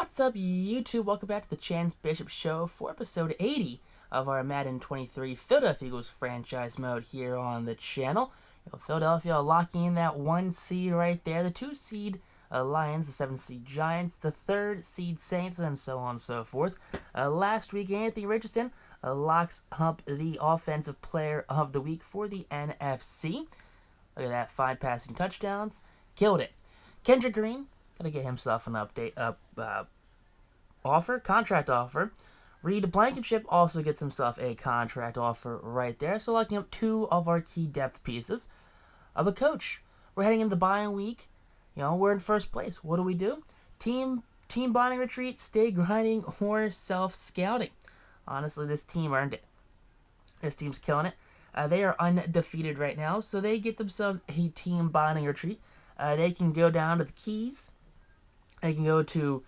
What's up, YouTube? Welcome back to the Chance Bishop Show for episode 80 of our Madden 23 Philadelphia Eagles franchise mode here on the channel. Philadelphia locking in that 1 seed right there, the 2 seed Lions, the 7 seed Giants, the 3rd seed Saints, and so on and so forth. Last week, Anthony Richardson locks up the Offensive Player of the Week for the NFC. Look at that, 5 passing touchdowns. Killed it. Kendrick Green, gotta get himself an contract offer. Reed Blankenship also gets himself a contract offer right there. So locking up 2 of our key depth pieces. But coach, we're heading into the bye week. We're in first place. What do? Team bonding retreat, stay grinding, or self-scouting. Honestly, this team earned it. This team's killing it. They are undefeated right now, so they get themselves a team bonding retreat. They can go down to the Keys. They can go to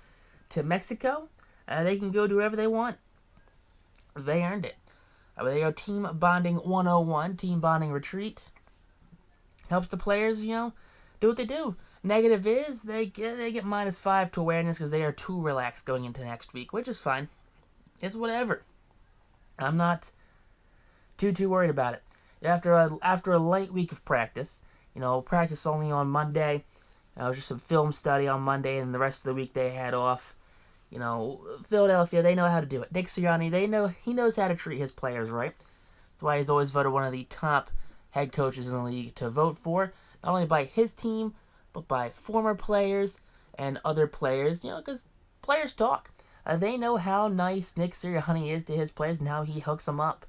Mexico. They can go do whatever they want. They earned it. They go Team Bonding 101, Team Bonding Retreat. Helps the players, do what they do. Negative is they get -5 to awareness because they are too relaxed going into next week, which is fine. It's whatever. I'm not too worried about it. After a light week of practice, practice only on Monday. Just some film study on Monday, and the rest of the week they had off. Philadelphia, they know how to do it. Nick Sirianni, he knows how to treat his players right. That's why he's always voted one of the top head coaches in the league to vote for, not only by his team, but by former players and other players, because players talk. They know how nice Nick Sirianni is to his players and how he hooks them up.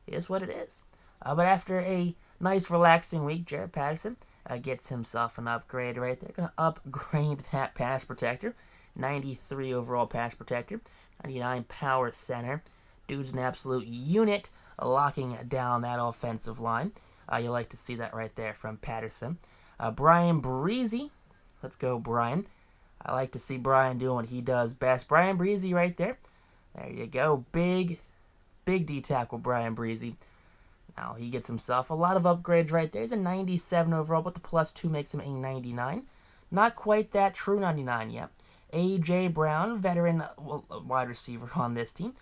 It is what it is. But after a nice, relaxing week, Jared Patterson gets himself an upgrade right there. Going to upgrade that pass protector. 93 overall pass protector. 99 power center. Dude's an absolute unit, locking down that offensive line. You like to see that right there from Patterson. Brian Breezy. Let's go, Brian. I like to see Brian doing what he does best. Brian Breezy right there. There you go. Big D tackle, Brian Breezy. Now, he gets himself a lot of upgrades right there. He's a 97 overall, but the +2 makes him a 99. Not quite that true 99 yet. A.J. Brown, veteran wide receiver on this team.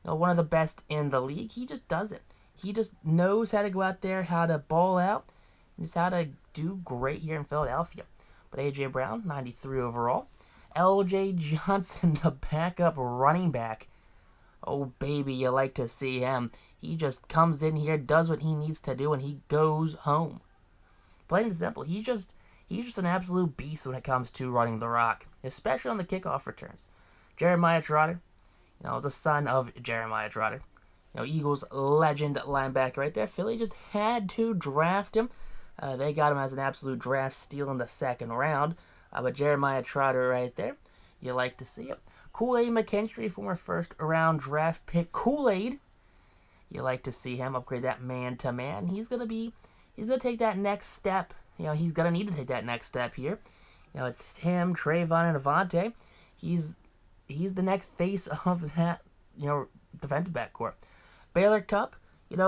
One of the best in the league. He just does it. He just knows how to go out there, how to ball out, and just how to do great here in Philadelphia. But A.J. Brown, 93 overall. L.J. Johnson, the backup running back. Oh, baby, you like to see him. He just comes in here, does what he needs to do, and he goes home. Plain and simple, he's just an absolute beast when it comes to running the rock, especially on the kickoff returns. Jeremiah Trotter, the son of Jeremiah Trotter. Eagles legend linebacker right there. Philly just had to draft him. They got him as an absolute draft steal in the 2nd round. But Jeremiah Trotter right there, you like to see it. Kool-Aid McKinstry, former 1st round draft pick. Kool-Aid, you like to see him upgrade that man-to-man. He's gonna take that next step. He's gonna need to take that next step here. It's him, Trayvon, and Avante. He's the next face of that, defensive backcourt. Baylor Cup,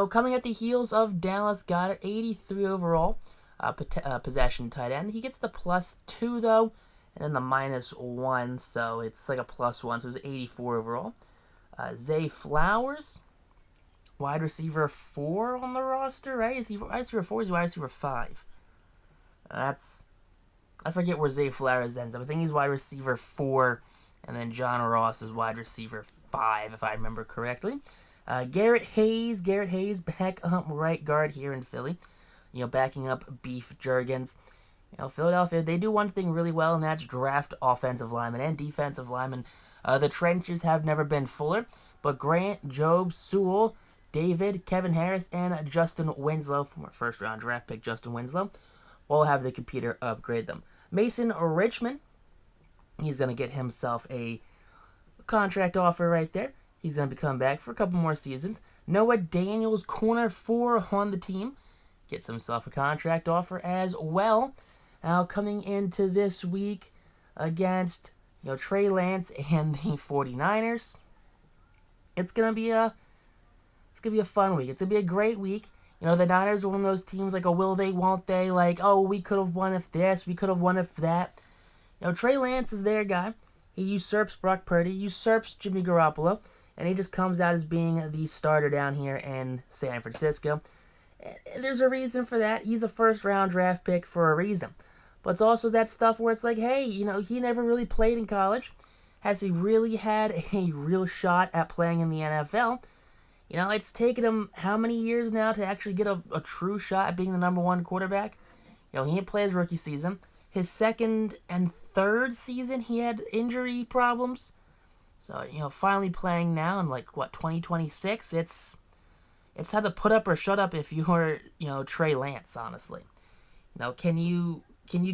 coming at the heels of Dallas Goedert, 83 overall, possession tight end. He gets the +2 though, and then the -1, so it's like a +1, so it's 84 overall. Zay Flowers, wide receiver 4 on the roster, right? Is he wide receiver 4 or is he wide receiver 5? I forget where Zay Flowers ends up. I think he's wide receiver 4, and then John Ross is wide receiver 5, if I remember correctly. Garrett Hayes, back up right guard here in Philly. Backing up Beef Jurgens. Philadelphia, they do one thing really well, and that's draft offensive linemen and defensive linemen. The trenches have never been fuller, but Grant, Job, Sewell, David, Kevin Harris, and Justin Winslow, from our 1st round draft pick, Justin Winslow, will have the computer upgrade them. Mason Richmond, he's going to get himself a contract offer right there. He's going to come back for a couple more seasons. Noah Daniels, corner 4 on the team, gets himself a contract offer as well. Now coming into this week against Trey Lance and the 49ers, it's gonna be a fun week. It's gonna be a great week. The Niners are one of those teams like, oh, will they, won't they? Like, oh, we could have won if this, we could have won if that. Trey Lance is their guy. He usurps Brock Purdy, usurps Jimmy Garoppolo, and he just comes out as being the starter down here in San Francisco. And there's a reason for that. He's a first-round draft pick for a reason. But it's also that stuff where it's like, hey, he never really played in college. Has he really had a real shot at playing in the NFL? It's taken him how many years now to actually get a true shot at being the number one quarterback? He didn't play his rookie season. His second and third season, he had injury problems. So, finally playing now in 2026, it's time to put up or shut up if you're, Trey Lance, honestly. Can you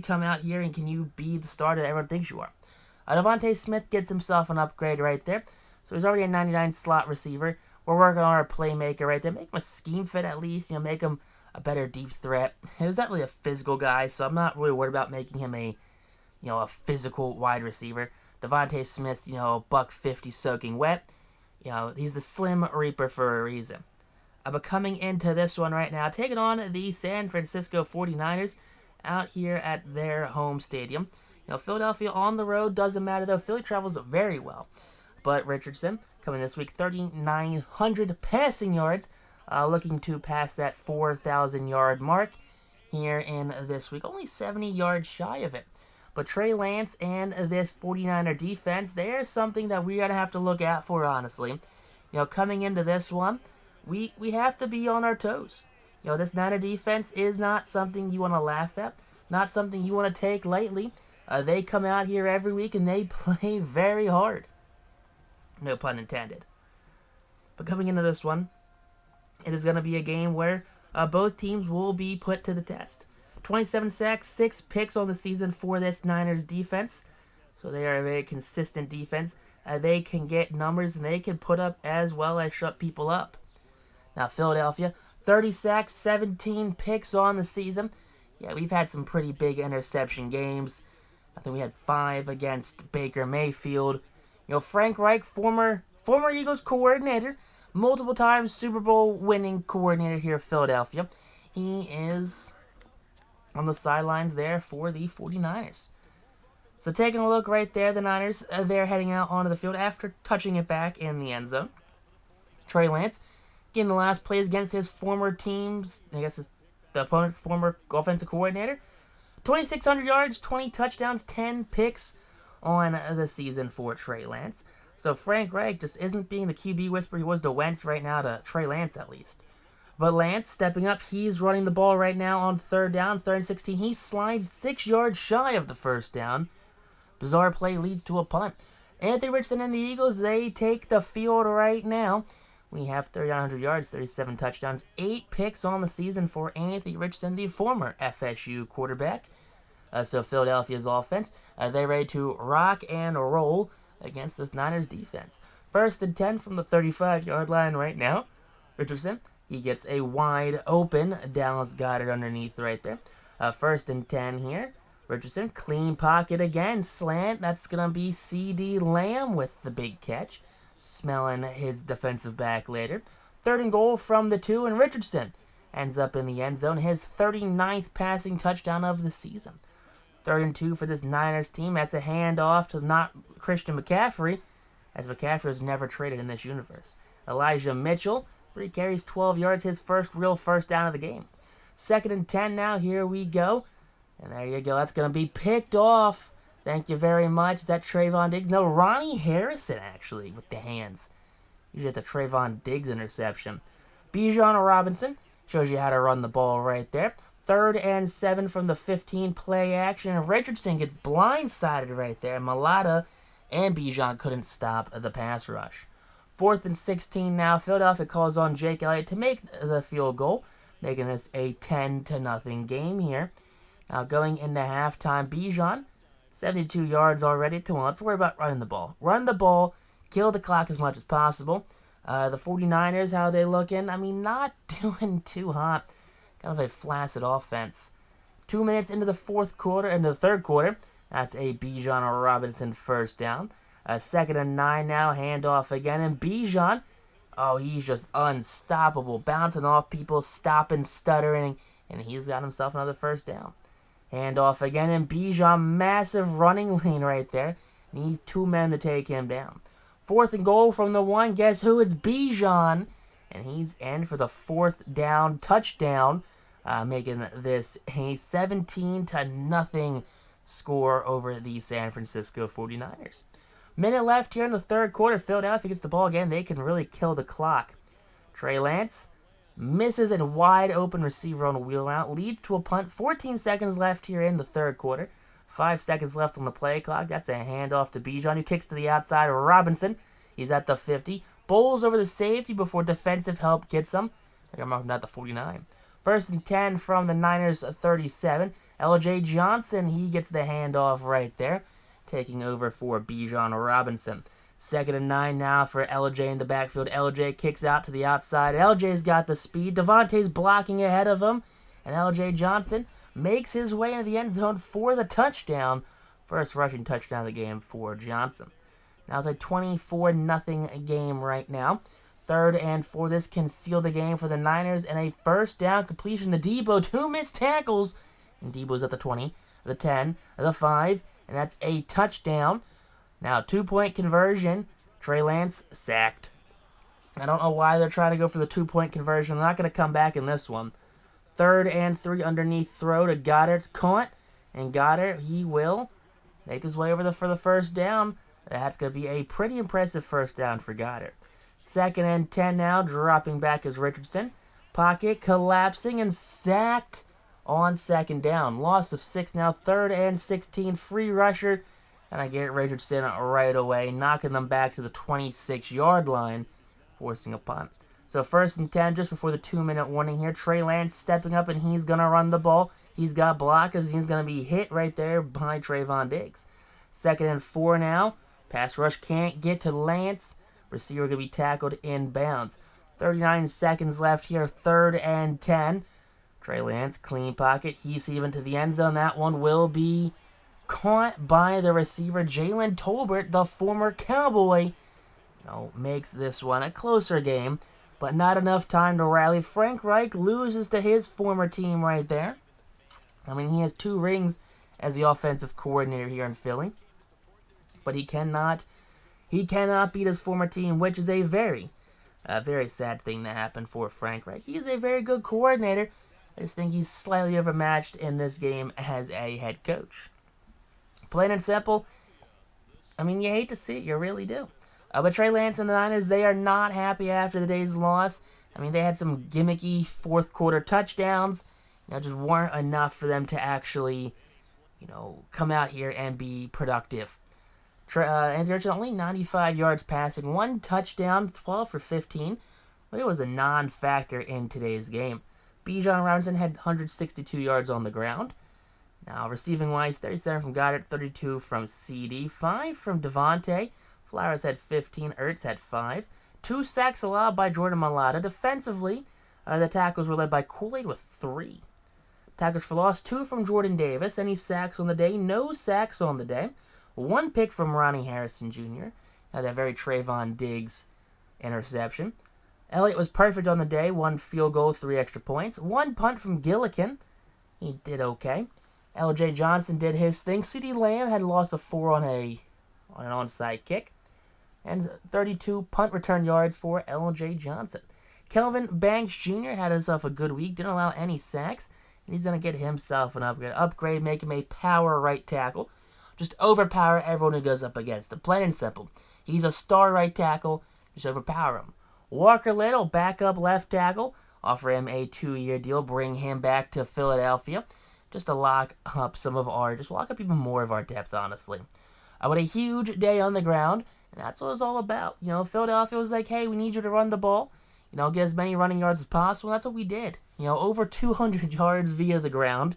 come out here and can you be the starter that everyone thinks you are? Devontae Smith gets himself an upgrade right there. So he's already a 99 slot receiver. We're working on our playmaker right there. Make him a scheme fit at least. Make him a better deep threat. He's not really a physical guy, so I'm not really worried about making him a physical wide receiver. Devontae Smith, $150 soaking wet. He's the Slim Reaper for a reason. But coming into this one right now, taking on the San Francisco 49ers out here at their home stadium. Philadelphia on the road, doesn't matter though. Philly travels very well. But Richardson, coming this week, 3,900 passing yards, looking to pass that 4,000-yard mark here in this week. Only 70 yards shy of it. But Trey Lance and this 49er defense, there's something that we're going to have to look out for, honestly. Coming into this one, we have to be on our toes. This Niner defense is not something you want to laugh at, not something you want to take lightly. They come out here every week and they play very hard. No pun intended. But coming into this one, it is going to be a game where both teams will be put to the test. 27 sacks, 6 picks on the season for this Niners defense. So they are a very consistent defense. They can get numbers and they can put up as well as shut people up. Now Philadelphia, 30 sacks, 17 picks on the season. Yeah, we've had some pretty big interception games. I think we had 5 against Baker Mayfield. Frank Reich, former Eagles coordinator, multiple times Super Bowl winning coordinator here in Philadelphia. He is on the sidelines there for the 49ers. So taking a look right there, the Niners, they're heading out onto the field after touching it back in the end zone. Trey Lance getting the last plays against his former team's, the opponent's former offensive coordinator. 2,600 yards, 20 touchdowns, 10 picks on the season for Trey Lance. So Frank Reich just isn't being the QB whisperer he was to Wentz right now, to Trey Lance at least. But Lance stepping up, he's running the ball right now on third down, 3rd and 16. He slides 6 yards shy of the first down. Bizarre play leads to a punt. Anthony Richardson and the Eagles, they take the field right now. We have 3,900 yards, 37 touchdowns, 8 picks on the season for Anthony Richardson, the former FSU quarterback. So Philadelphia's offense, they're ready to rock and roll against this Niners defense. 1st and 10 from the 35-yard line right now. Richardson, he gets a wide open Dallas Goedert underneath right there. 1st and 10 here. Richardson, clean pocket again, slant. That's going to be C.D. Lamb with the big catch. Smelling his defensive back later. 3rd and goal from the 2, and Richardson ends up in the end zone. His 39th passing touchdown of the season. 3rd and 2 for this Niners team. That's a handoff to not Christian McCaffrey, as McCaffrey was never traded in this universe. Elijah Mitchell, 3 carries, 12 yards, his first real first down of the game. 2nd and 10 now, here we go. And there you go, that's going to be picked off. Thank you very much. Is that Trayvon Diggs? No, Ronnie Harrison, actually, with the hands. Usually it's a Trayvon Diggs interception. Bijan Robinson shows you how to run the ball right there. 3rd and 7 from the 15, play action. And Richardson gets blindsided right there. Malata and Bijan couldn't stop the pass rush. 4th and 16 now. Philadelphia calls on Jake Elliott to make the field goal, making this a 10-0 game here. Now going into halftime, Bijan, 72 yards already. Come on, let's worry about running the ball. Run the ball, kill the clock as much as possible. The 49ers, how are they looking? I mean, not doing too hot. Kind of a flaccid offense. 2 minutes into the third quarter, that's a Bijan Robinson first down. 2nd and 9 now, handoff again, and Bijan, he's just unstoppable, bouncing off people, stopping, stuttering, and he's got himself another first down. Handoff again, and Bijan, massive running lane right there. Needs 2 men to take him down. 4th and goal from the 1. Guess who? It's Bijan. And he's in for the 4th down touchdown, making this a 17-0 score over the San Francisco 49ers. Minute left here in the 3rd quarter. Philadelphia gets the ball again. They can really kill the clock. Trey Lance misses a wide open receiver on a wheel out. Leads to a punt. 14 seconds left here in the 3rd quarter. 5 seconds left on the play clock. That's a handoff to Bijan, who kicks to the outside. Robinson, he's at the 50. Bowls over the safety before defensive help gets him. I think I'm talking about the 49. 1st and 10 from the Niners 37. LJ Johnson, he gets the handoff right there, taking over for Bijan Robinson. 2nd and 9 now for LJ in the backfield. LJ kicks out to the outside. LJ's got the speed. Devontae's blocking ahead of him. And LJ Johnson makes his way into the end zone for the touchdown. First rushing touchdown of the game for Johnson. Now it's a 24-0 game right now. 3rd and 4. This can seal the game for the Niners. And a 1st down completion to Debo. 2 missed tackles. And Debo's at the 20, the 10, the 5. And that's a touchdown. Now 2-point conversion. Trey Lance sacked. I don't know why they're trying to go for the 2-point conversion. They're not going to come back in this one. 3rd and 3 underneath throw to Goddard's caught. And Goddard, he will make his way over for the 1st down. That's going to be a pretty impressive 1st down for Goddard. 2nd and 10 now, dropping back is Richardson. Pocket collapsing and sacked on 2nd down. Loss of 6 now, 3rd and 16, free rusher. And I get Richardson right away, knocking them back to the 26-yard line, forcing a punt. So 1st and 10, just before the 2-minute warning here. Trey Lance stepping up, and he's going to run the ball. He's got blockers. He's going to be hit right there behind Trayvon Diggs. 2nd and 4 now. Pass rush can't get to Lance. Receiver going to be tackled in bounds. 39 seconds left here. 3rd and 10. Trey Lance, clean pocket. He's even to the end zone. That one will be caught by the receiver. Jalen Tolbert, the former Cowboy, makes this one a closer game, but not enough time to rally. Frank Reich loses to his former team right there. I mean, he has 2 rings as the offensive coordinator here in Philly, but he cannot beat his former team, which is a very sad thing to happen for Frank Reich. He is a very good coordinator. I just think he's slightly overmatched in this game as a head coach. Plain and simple. I mean, you hate to see it. You really do. But Trey Lance and the Niners, they are not happy after the day's loss. I mean, they had some gimmicky 4th quarter touchdowns. Just weren't enough for them to actually, come out here and be productive. And there's only 95 yards passing, 1 touchdown, 12 for 15. Well, it was a non-factor in today's game. Bijan Robinson had 162 yards on the ground. Now, receiving-wise, 37 from Goddard, 32 from CD, 5 from Devontae. Flowers had 15, Ertz had 5. 2 sacks allowed by Jordan Mailata. Defensively, the tackles were led by Kool-Aid with 3. Tackles for loss, 2 from Jordan Davis. Any sacks on the day? No sacks on the day. 1 pick from Ronnie Harrison Jr. That very Trayvon Diggs interception. Elliott was perfect on the day. 1 field goal, 3 extra points. 1 punt from Gillikin. He did okay. LJ Johnson did his thing. CeeDee Lamb had lost a 4 on an onside kick. And 32 punt return yards for LJ Johnson. Kelvin Banks Jr. had himself a good week. Didn't allow any sacks. And he's going to get himself an upgrade. Make him a power right tackle. Just overpower everyone who goes up against him. Plain and simple. He's a star right tackle. Just overpower him. Walker Little, backup left tackle. Offer him a 2-year deal. Bring him back to Philadelphia. Just to lock up lock up even more of our depth, honestly. But a huge day on the ground. And that's what it was all about. Philadelphia was like, hey, we need you to run the ball. Get as many running yards as possible. And that's what we did. Over 200 yards via the ground.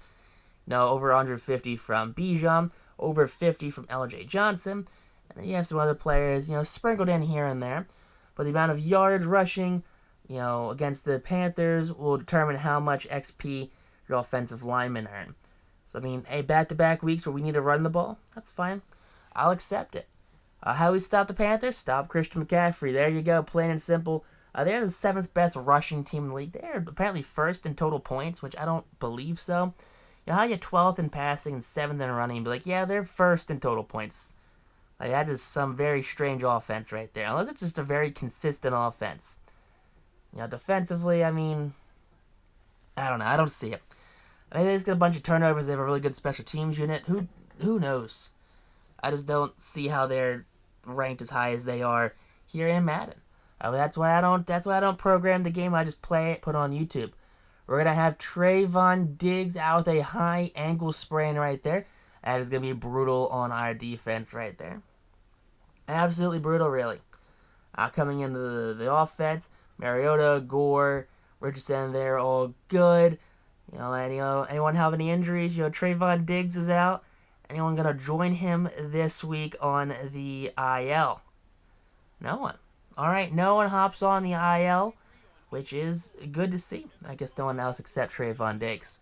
Over 150 from Bijan. Over 50 from LJ Johnson. And then you have some other players, sprinkled in here and there. But the amount of yards rushing, against the Panthers will determine how much XP your offensive linemen earn. So, back-to-back weeks where we need to run the ball, that's fine. I'll accept it. How we stop the Panthers? Stop Christian McCaffrey. There you go, plain and simple. They're the 7th best rushing team in the league. They're apparently 1st in total points, which I don't believe so. How you 12th in passing and 7th in running, but yeah, they're 1st in total points. Like, that is some very strange offense right there. Unless it's just a very consistent offense. Defensively, I mean, I don't know. I don't see it. Maybe they just get a bunch of turnovers. They have a really good special teams unit. Who knows? I just don't see how they're ranked as high as they are here in Madden. That's why I don't program the game. I just play it, put it on YouTube. We're gonna have Trayvon Diggs out with a high ankle sprain right there. That is gonna be brutal on our defense right there. Absolutely brutal, really. Coming into the offense, Mariota, Gore, Richardson, they're all good. Anyone have any injuries? Trayvon Diggs is out. Anyone gonna join him this week on the IL? No one. All right, no one hops on the IL, which is good to see. I guess no one else except Trayvon Diggs.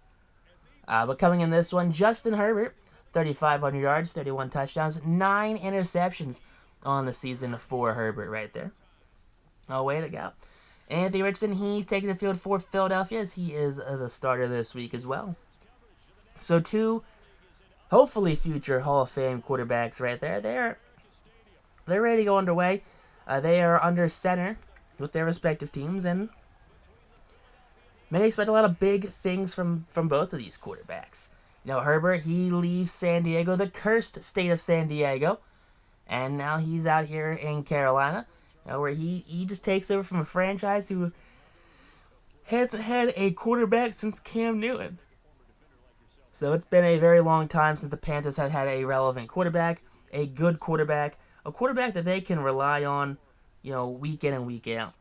But coming in this one, Justin Herbert, 3,500 yards, 31 touchdowns, 9 interceptions on the season for Herbert right there. Oh, way to go. Anthony Richardson, he's taking the field for Philadelphia as he is the starter this week as well. So 2, hopefully future Hall of Fame quarterbacks right there. They're ready to go underway. They are under center with their respective teams, and many expect a lot of big things from both of these quarterbacks. Herbert, he leaves San Diego, the cursed state of San Diego, and now he's out here in Carolina, where he just takes over from a franchise who hasn't had a quarterback since Cam Newton. So it's been a very long time since the Panthers have had a relevant quarterback, a good quarterback, a quarterback that they can rely on, week in and week out.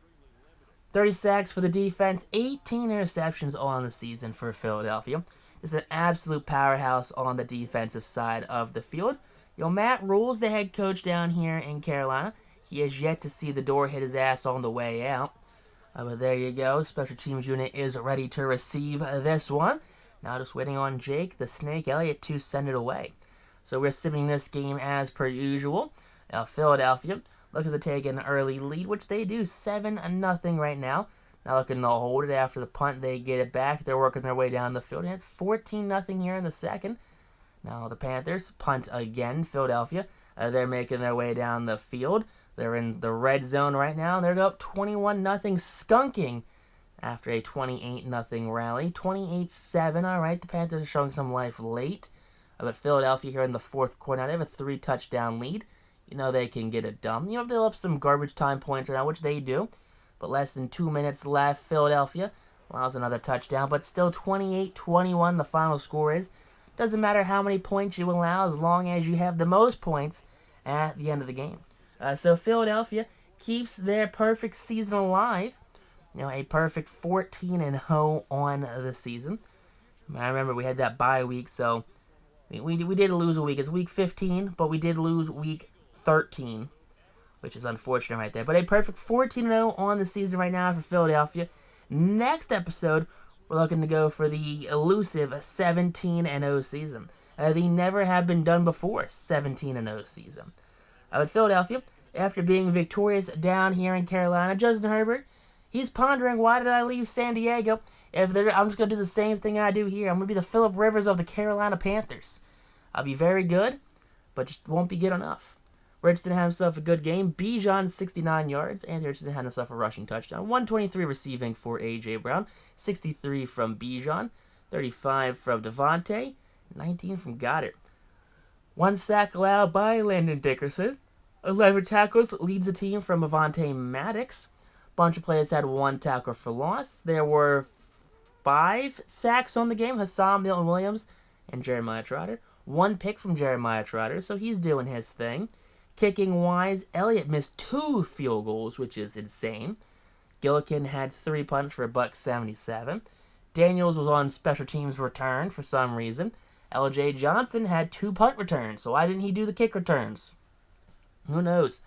30 sacks for the defense, 18 interceptions on the season for Philadelphia. Just an absolute powerhouse on the defensive side of the field. Matt Rule's the head coach down here in Carolina. He has yet to see the door hit his ass on the way out. But there you go. Special teams unit is ready to receive this one. Now just waiting on Jake the Snake Elliott to send it away. So we're simming this game as per usual. Now Philadelphia looking to take an early lead, which they do, 7-0 right now. Now looking to hold it after the punt. They get it back. They're working their way down the field. And it's 14-0 here in the second. Now the Panthers punt again. Philadelphia, they're making their way down the field. They're in the red zone right now. They're up 21-0, skunking after a 28-0 rally. 28-7, all right. The Panthers are showing some life late. But Philadelphia here in the fourth quarter, now they have a 3-touchdown lead. They can get it done. They'll have some garbage time points right now, which they do. But less than 2 minutes left. Philadelphia allows another touchdown, but still 28-21 the final score is. Doesn't matter how many points you allow as long as you have the most points at the end of the game. So Philadelphia keeps their perfect season alive. A perfect 14-0 on the season. I remember we had that bye week, so we did lose a week. It's week 15, but we did lose week 13, which is unfortunate right there. But a perfect 14-0 on the season right now for Philadelphia. Next episode, we're looking to go for the elusive 17-0 season. The never have been done before 17-0 season. With Philadelphia, after being victorious down here in Carolina, Justin Herbert, he's pondering, why did I leave San Diego? I'm just going to do the same thing I do here. I'm going to be the Phillip Rivers of the Carolina Panthers. I'll be very good, but just won't be good enough. Richardson had himself a good game. Bijan, 69 yards. And Richardson had himself a rushing touchdown. 123 receiving for A.J. Brown. 63 from Bijan. 35 from Devontae. 19 from Goddard. 1 sack allowed by Landon Dickerson. 11 tackles leads the team from Avonte Maddox. Bunch of players had 1 tackle for loss. There were 5 sacks on the game. Hassan Milton-Williams and Jeremiah Trotter. 1 pick from Jeremiah Trotter, so he's doing his thing. Kicking-wise, Elliott missed 2 field goals, which is insane. Gillikin had 3 punts for $177. Daniels was on special teams return for some reason. L.J. Johnson had 2 punt returns, so why didn't he do the kick returns? Who knows?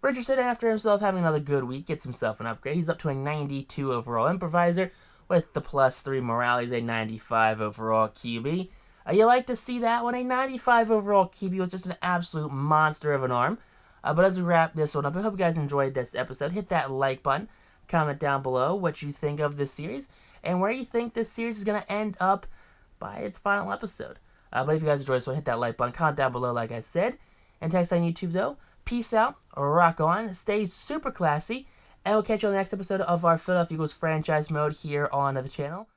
Richardson, after himself having another good week, gets himself an upgrade. He's up to a 92 overall improviser with the +3 morale. He's a 95 overall QB. You like to see that one. A 95 overall QB was just an absolute monster of an arm. But as we wrap this one up, I hope you guys enjoyed this episode. Hit that like button. Comment down below what you think of this series and where you think this series is going to end up by its final episode. But if you guys enjoyed this one, hit that like button. Comment down below, like I said. and text on YouTube, though. Peace out, rock on, stay super classy, and we'll catch you on the next episode of our Philadelphia Eagles franchise mode here on the channel.